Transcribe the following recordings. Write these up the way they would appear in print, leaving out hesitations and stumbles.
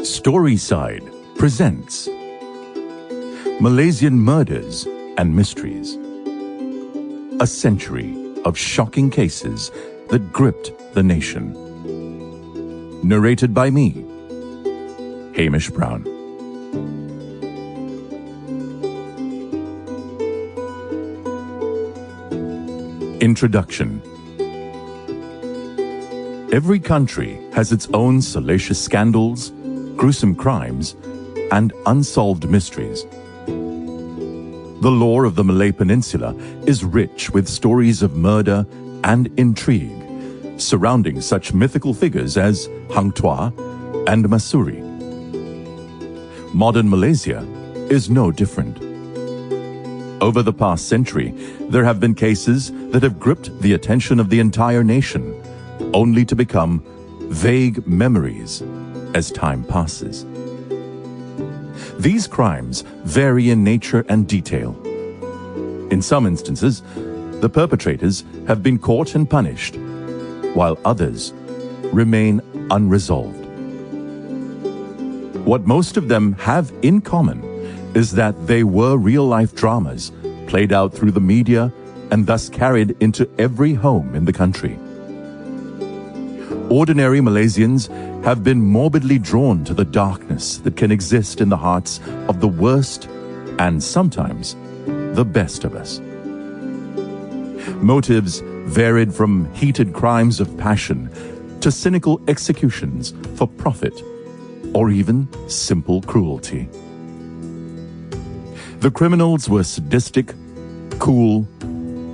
Storyside presents Malaysian Murders and Mysteries. A century of shocking cases that gripped the nation. Narrated by me, Hamish Brown. Introduction. Every country has its own salacious scandals, gruesome crimes, and unsolved mysteries. The lore of the Malay Peninsula is rich with stories of murder and intrigue surrounding such mythical figures as Hang Tuah and Masuri. Modern Malaysia is no different. Over the past century, there have been cases that have gripped the attention of the entire nation, only to become vague memories as time passes. These crimes vary in nature and detail. In some instances, the perpetrators have been caught and punished, while others remain unresolved. What most of them have in common is that they were real-life dramas played out through the media and thus carried into every home in the country. Ordinary Malaysians have been morbidly drawn to the darkness that can exist in the hearts of the worst and sometimes the best of us. Motives varied from heated crimes of passion to cynical executions for profit or even simple cruelty. The criminals were sadistic, cool,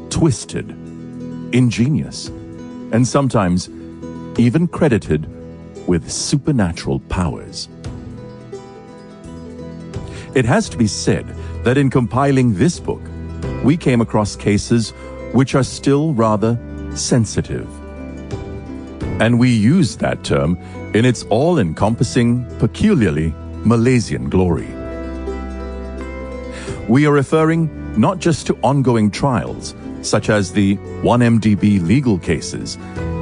twisted, ingenious, and sometimes even credited with supernatural powers. It has to be said that in compiling this book, we came across cases which are still rather sensitive. And we use that term in its all-encompassing, peculiarly Malaysian glory. We are referring not just to ongoing trials, such as the 1MDB legal cases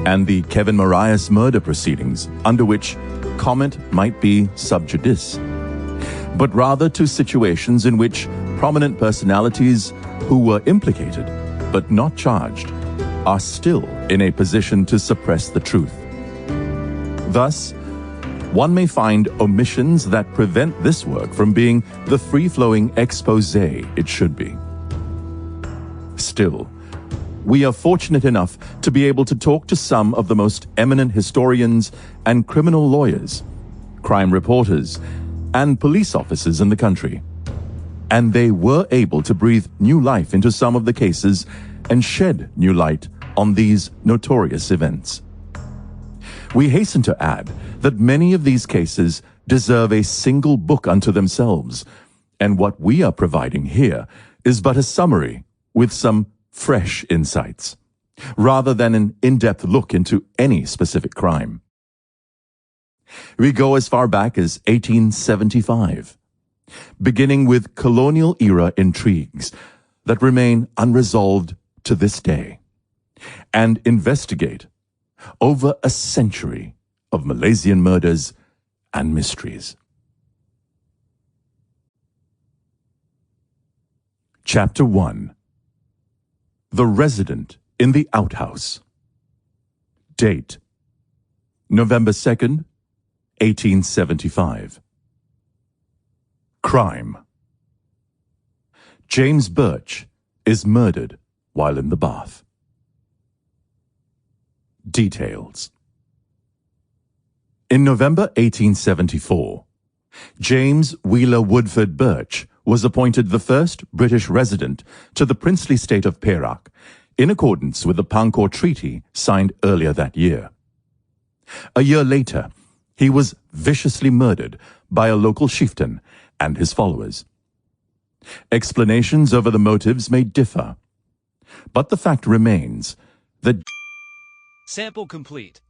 and the Kevin Marias murder proceedings, under which comment might be sub judice, but rather to situations in which prominent personalities who were implicated but not charged are still in a position to suppress the truth. Thus, one may find omissions that prevent this work from being the free-flowing expose it should be. Still, we are fortunate enough to be able to talk to some of the most eminent historians and criminal lawyers, crime reporters, and police officers in the country. And they were able to breathe new life into some of the cases and shed new light on these notorious events. We hasten to add that many of these cases deserve a single book unto themselves, and what we are providing here is but a summary with some fresh insights, rather than an in-depth look into any specific crime. We go as far back as 1875, beginning with colonial-era intrigues that remain unresolved to this day, and investigate over a century of Malaysian murders and mysteries. Chapter 1. The Resident in the Outhouse. Date: November 2nd, 1875. Crime: James Birch is murdered while in the bath. Details. In November 1874, James Wheeler Woodford Birch was appointed the first British resident to the princely state of Perak, in accordance with the Pangkor Treaty signed earlier that year. A year later, he was viciously murdered by a local chieftain and his followers. Explanations over the motives may differ, but the fact remains that Sample complete.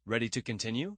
Ready to continue?